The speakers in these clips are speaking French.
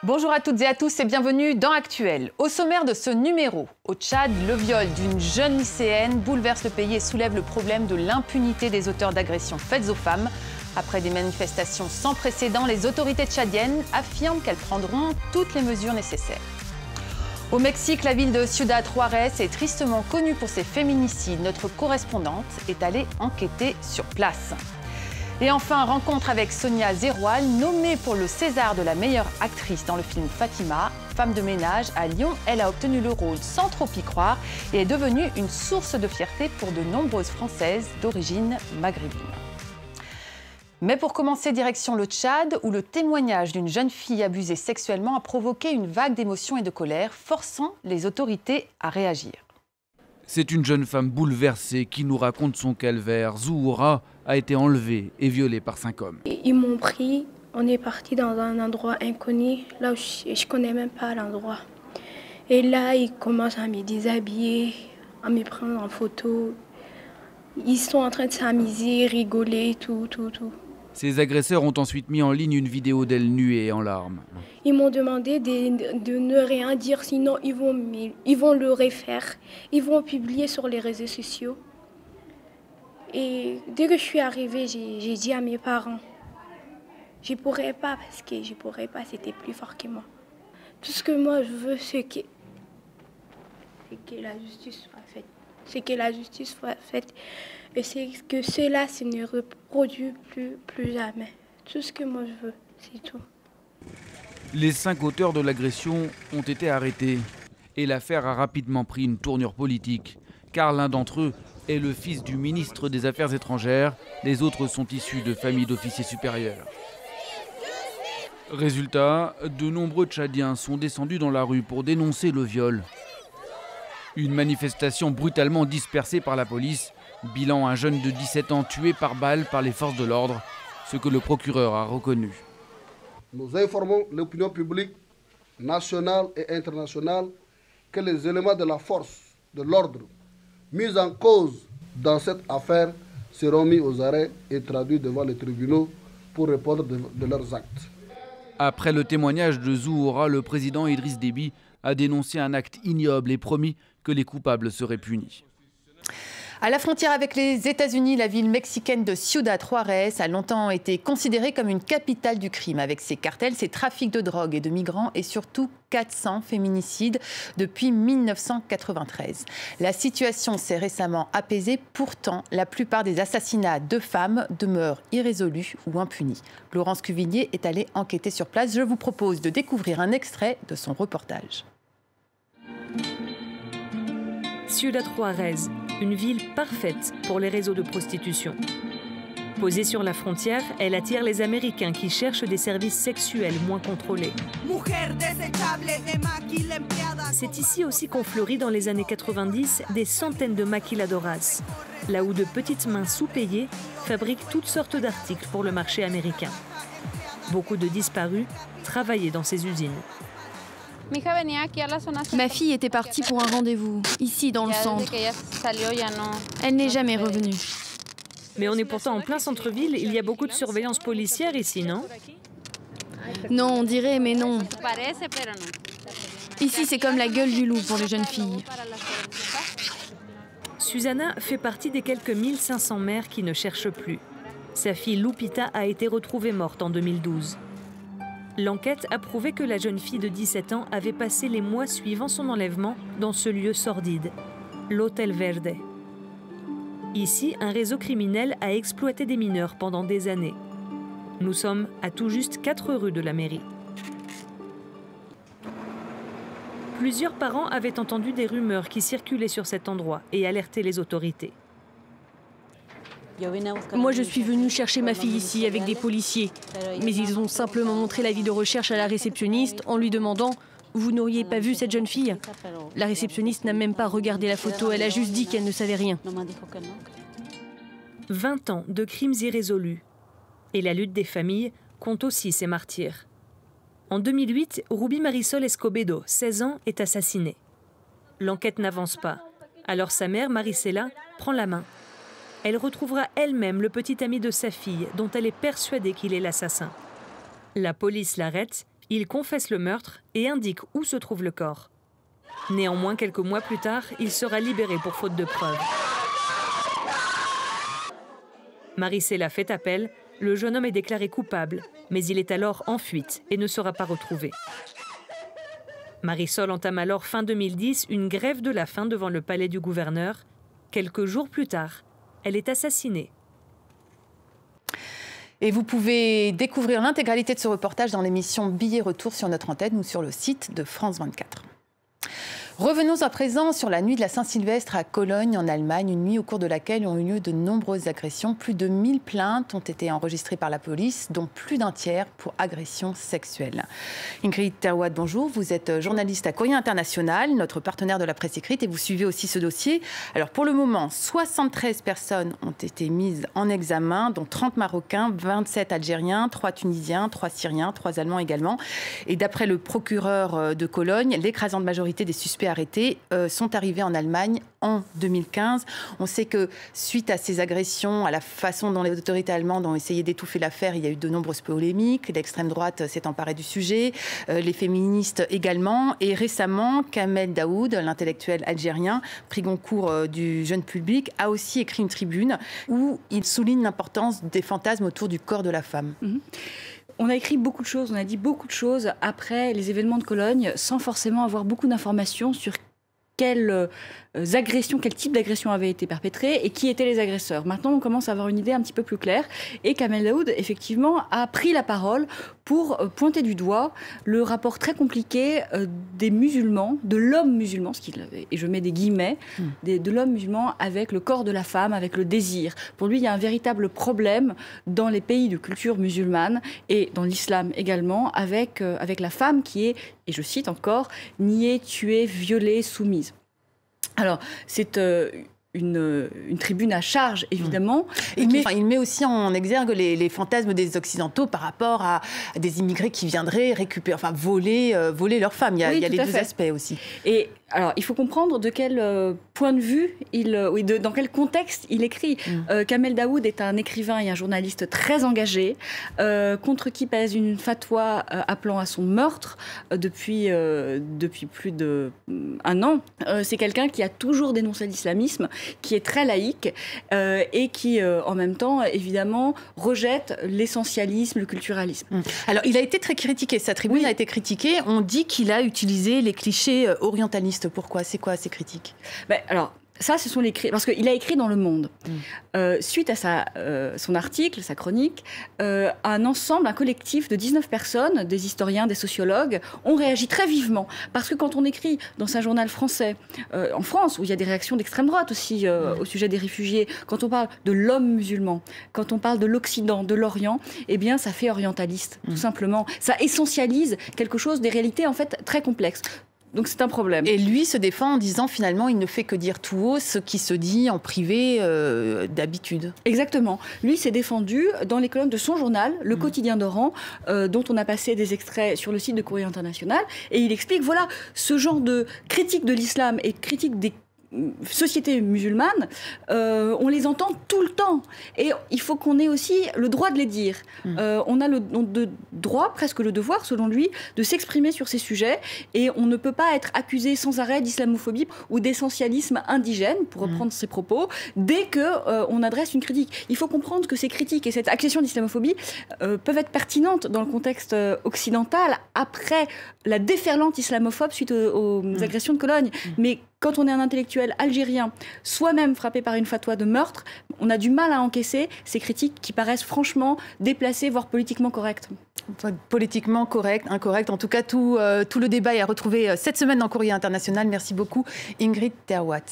Bonjour à toutes et à tous et bienvenue dans Actuel. Au sommaire de ce numéro, au Tchad, le viol d'une jeune lycéenne bouleverse le pays et soulève le problème de l'impunité des auteurs d'agressions faites aux femmes. Après des manifestations sans précédent, les autorités tchadiennes affirment qu'elles prendront toutes les mesures nécessaires. Au Mexique, la ville de Ciudad Juárez est tristement connue pour ses féminicides. Notre correspondante est allée enquêter sur place. Et enfin, rencontre avec Sonia Zeroual, nommée pour le César de la meilleure actrice dans le film Fatima. Femme de ménage à Lyon, elle a obtenu le rôle sans trop y croire et est devenue une source de fierté pour de nombreuses Françaises d'origine maghrébine. Mais pour commencer, direction le Tchad, où le témoignage d'une jeune fille abusée sexuellement a provoqué une vague d'émotions et de colère, forçant les autorités à réagir. C'est une jeune femme bouleversée qui nous raconte son calvaire. Zouhoura a été enlevée et violée par 5 hommes. Ils m'ont pris, on est parti dans un endroit inconnu, là où je ne connais même pas l'endroit. Et là, ils commencent à me déshabiller, à me prendre en photo. Ils sont en train de s'amuser, rigoler, tout. Ces agresseurs ont ensuite mis en ligne une vidéo d'elle nue et en larmes. Ils m'ont demandé de ne rien dire, sinon ils vont le refaire. Ils vont publier sur les réseaux sociaux. Et dès que je suis arrivée, j'ai dit à mes parents, je ne pourrais pas parce que je pourrais pas, c'était plus fort que moi. Tout ce que moi je veux, c'est que la justice soit faite. C'est que la justice soit faite et c'est que cela se ne reproduit plus jamais. Tout ce que moi je veux, c'est tout. Les 5 auteurs de l'agression ont été arrêtés et l'affaire a rapidement pris une tournure politique, car l'un d'entre eux est le fils du ministre des Affaires étrangères, les autres sont issus de familles d'officiers supérieurs. Résultat, de nombreux Tchadiens sont descendus dans la rue pour dénoncer le viol. Une manifestation brutalement dispersée par la police, bilan un jeune de 17 ans tué par balle par les forces de l'ordre, ce que le procureur a reconnu. Nous informons l'opinion publique nationale et internationale que les éléments de la force de l'ordre mis en cause dans cette affaire seront mis aux arrêts et traduits devant les tribunaux pour répondre de leurs actes. Après le témoignage de Zouhoura, le président Idriss Déby a dénoncé un acte ignoble et promis que les coupables seraient punis. À la frontière avec les États-Unis, la ville mexicaine de Ciudad Juárez a longtemps été considérée comme une capitale du crime, avec ses cartels, ses trafics de drogue et de migrants et surtout 400 féminicides depuis 1993. La situation s'est récemment apaisée, pourtant la plupart des assassinats de femmes demeurent irrésolus ou impunis. Laurence Cuvigné est allée enquêter sur place. Je vous propose de découvrir un extrait de son reportage. Ciudad Juárez, une ville parfaite pour les réseaux de prostitution. Posée sur la frontière, elle attire les Américains qui cherchent des services sexuels moins contrôlés. C'est ici aussi qu'ont fleuri dans les années 90 des centaines de maquiladoras, là où de petites mains sous-payées fabriquent toutes sortes d'articles pour le marché américain. Beaucoup de disparus travaillaient dans ces usines. Ma fille était partie pour un rendez-vous, ici dans le centre. Elle n'est jamais revenue. Mais on est pourtant en plein centre-ville, il y a beaucoup de surveillance policière ici, non? Non, on dirait, mais non. Ici, c'est comme la gueule du loup pour les jeunes filles. Susana fait partie des quelques 1500 mères qui ne cherchent plus. Sa fille Lupita a été retrouvée morte en 2012. L'enquête a prouvé que la jeune fille de 17 ans avait passé les mois suivant son enlèvement dans ce lieu sordide, l'Hôtel Verde. Ici, un réseau criminel a exploité des mineurs pendant des années. Nous sommes à tout juste 4 rues de la mairie. Plusieurs parents avaient entendu des rumeurs qui circulaient sur cet endroit et alerté les autorités. Moi, je suis venue chercher ma fille ici avec des policiers. Mais ils ont simplement montré l'avis de recherche à la réceptionniste en lui demandant « Vous n'auriez pas vu cette jeune fille ?» La réceptionniste n'a même pas regardé la photo, elle a juste dit qu'elle ne savait rien. 20 ans de crimes irrésolus. Et la lutte des familles compte aussi ses martyrs. En 2008, Ruby Marisol Escobedo, 16 ans, est assassinée. L'enquête n'avance pas. Alors sa mère, Marisela, prend la main. Elle retrouvera elle-même le petit ami de sa fille, dont elle est persuadée qu'il est l'assassin. La police l'arrête, Il confesse le meurtre et indique où se trouve le corps. Néanmoins, quelques mois plus tard, il sera libéré pour faute de preuves. Maricela fait appel. Le jeune homme est déclaré coupable, mais il est alors en fuite et ne sera pas retrouvé. Marisol entame alors fin 2010 une grève de la faim devant le palais du gouverneur. Quelques jours plus tard, elle est assassinée. Et vous pouvez découvrir l'intégralité de ce reportage dans l'émission Billet Retour sur notre antenne ou sur le site de France 24. Revenons à présent sur la nuit de la Saint-Sylvestre à Cologne, en Allemagne, une nuit au cours de laquelle ont eu lieu de nombreuses agressions. Plus de 1000 plaintes ont été enregistrées par la police, dont plus d'un tiers pour agressions sexuelles. Ingrid Terwat, bonjour. Vous êtes journaliste à Courrier International, notre partenaire de la presse écrite, et vous suivez aussi ce dossier. Alors pour le moment, 73 personnes ont été mises en examen, dont 30 Marocains, 27 Algériens, 3 Tunisiens, 3 Syriens, 3 Allemands également. Et d'après le procureur de Cologne, l'écrasante majorité des suspects arrêtés sont arrivés en Allemagne en 2015. On sait que suite à ces agressions, à la façon dont les autorités allemandes ont essayé d'étouffer l'affaire, il y a eu de nombreuses polémiques. L'extrême droite s'est emparée du sujet, les féministes également. Et récemment, Kamel Daoud, l'intellectuel algérien, prix Goncourt du jeune public, a aussi écrit une tribune où il souligne l'importance des fantasmes autour du corps de la femme. On a écrit beaucoup de choses, on a dit beaucoup de choses après les événements de Cologne, sans forcément avoir beaucoup d'informations sur quelles agressions, quel type d'agression avait été perpétrée et qui étaient les agresseurs. Maintenant, on commence à avoir une idée un petit peu plus claire. Et Kamel Daoud, effectivement, a pris la parole pour pointer du doigt le rapport très compliqué des musulmans, de l'homme musulman, et je mets des guillemets, de l'homme musulman avec le corps de la femme, avec le désir. Pour lui, il y a un véritable problème dans les pays de culture musulmane et dans l'islam également, avec la femme qui est, et je cite encore, niée, tuée, violée, soumise. Alors, c'est une tribune à charge, évidemment. Il met aussi en exergue les fantasmes des Occidentaux par rapport à des immigrés qui viendraient récupérer, enfin voler leurs femmes. Il y a les deux aspects aussi. Et alors, il faut comprendre de quel point de vue, dans quel contexte il écrit. Kamel Daoud est un écrivain et un journaliste très engagé, contre qui pèse une fatwa appelant à son meurtre depuis plus d'1 an. C'est quelqu'un qui a toujours dénoncé l'islamisme, qui est très laïque et qui, en même temps, évidemment, rejette l'essentialisme, le culturalisme. Alors, il a été très critiqué. Sa tribune a été critiquée. On dit qu'il a utilisé les clichés orientalistes. Pourquoi? C'est quoi ces critiques? Alors, ça, ce sont les critiques. Parce qu'il a écrit dans Le Monde. Suite à son article, sa chronique, un collectif de 19 personnes, des historiens, des sociologues, ont réagi très vivement. Parce que quand on écrit dans un journal français, en France, où il y a des réactions d'extrême droite aussi au sujet des réfugiés, quand on parle de l'homme musulman, quand on parle de l'Occident, de l'Orient, eh bien, ça fait orientaliste, tout simplement. Ça essentialise quelque chose, des réalités, en fait, très complexes. Donc c'est un problème. Et lui se défend en disant finalement il ne fait que dire tout haut ce qui se dit en privé d'habitude. Exactement. Lui s'est défendu dans les colonnes de son journal, Le Quotidien d'Oran, dont on a passé des extraits sur le site de Courrier International. Et il explique, voilà, ce genre de critique de l'islam et de critique des sociétés musulmanes, on les entend tout le temps. Et il faut qu'on ait aussi le droit de les dire. On a le droit, presque le devoir, selon lui, de s'exprimer sur ces sujets. Et on ne peut pas être accusé sans arrêt d'islamophobie ou d'essentialisme indigène, pour reprendre ses propos, dès qu'on adresse une critique. Il faut comprendre que ces critiques et cette accusation d'islamophobie peuvent être pertinentes dans le contexte occidental, après la déferlante islamophobe suite aux agressions de Cologne. Mais quand on est un intellectuel algérien, soi-même frappé par une fatwa de meurtre, on a du mal à encaisser ces critiques qui paraissent franchement déplacées, voire politiquement correctes. Politiquement correct, incorrect. En tout cas, tout le débat est à retrouver cette semaine dans Courrier International. Merci beaucoup, Ingrid Terwat.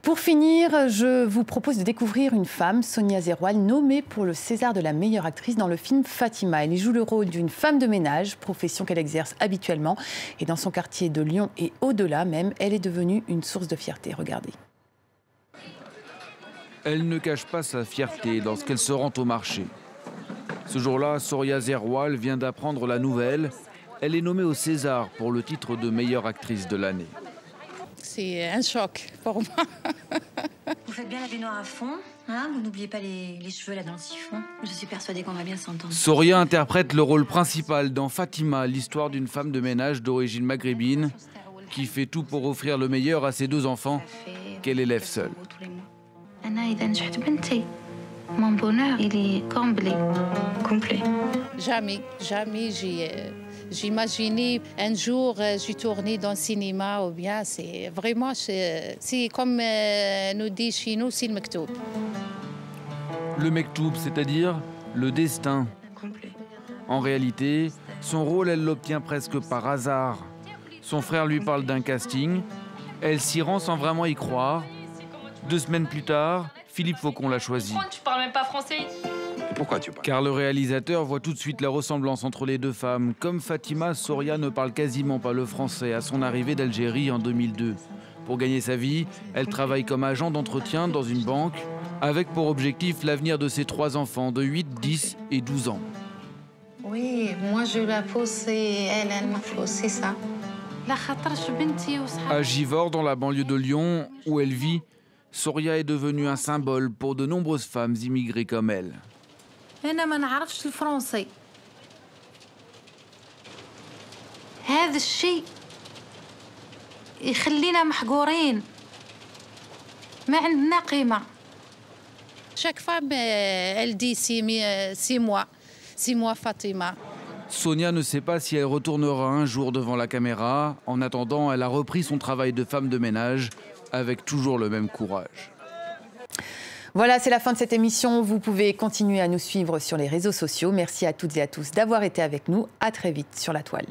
Pour finir, je vous propose de découvrir une femme, Sonia Zerwal, nommée pour le César de la meilleure actrice dans le film Fatima. Elle y joue le rôle d'une femme de ménage, profession qu'elle exerce habituellement. Et dans son quartier de Lyon et au-delà même, elle est devenue une source de fierté. Regardez. Elle ne cache pas sa fierté lorsqu'elle se rend au marché. Ce jour-là, Sonia Zerwal vient d'apprendre la nouvelle. Elle est nommée au César pour le titre de meilleure actrice de l'année. C'est un choc pour moi. faites bien la baignoire à fond, hein? Vous n'oubliez pas les cheveux là dans le siphon. Je suis persuadée qu'on va bien s'entendre. Soria interprète le rôle principal dans Fatima, l'histoire d'une femme de ménage d'origine maghrébine qui fait tout pour offrir le meilleur à ses 2 enfants qu'elle élève seule. Mon bonheur, il est complet. Jamais j'ai imaginé un jour j'ai tourné dans le cinéma ou bien c'est vraiment c'est comme nous dit chez nous, c'est le mektoub. Le mektoub, c'est-à-dire le destin. En réalité, son rôle, elle l'obtient presque par hasard. Son frère lui parle d'un casting, elle s'y rend sans vraiment y croire. 2 semaines plus tard, Philippe Faucon l'a choisi. Tu parles même pas français? Pourquoi tu parles? Car le réalisateur voit tout de suite la ressemblance entre les 2 femmes. Comme Fatima, Soria ne parle quasiment pas le français à son arrivée d'Algérie en 2002. Pour gagner sa vie, elle travaille comme agent d'entretien dans une banque, avec pour objectif l'avenir de ses 3 enfants de 8, 10 et 12 ans. Oui, moi je la pose et elle m'a posé, c'est ça. À Givors, dans la banlieue de Lyon, où elle vit, Soria est devenue un symbole pour de nombreuses femmes immigrées comme elle. أنا ما نعرفش الفرنسي. هذا الشيء يخلينا محقورين. ما عندنا قيمة. Chaque femme, elle dit c'est moi Fatima. Sonia ne sait pas si elle retournera un jour devant la caméra. En attendant, elle a repris son travail de femme de ménage avec toujours le même courage. Voilà, c'est la fin de cette émission. Vous pouvez continuer à nous suivre sur les réseaux sociaux. Merci à toutes et à tous d'avoir été avec nous. À très vite sur la toile.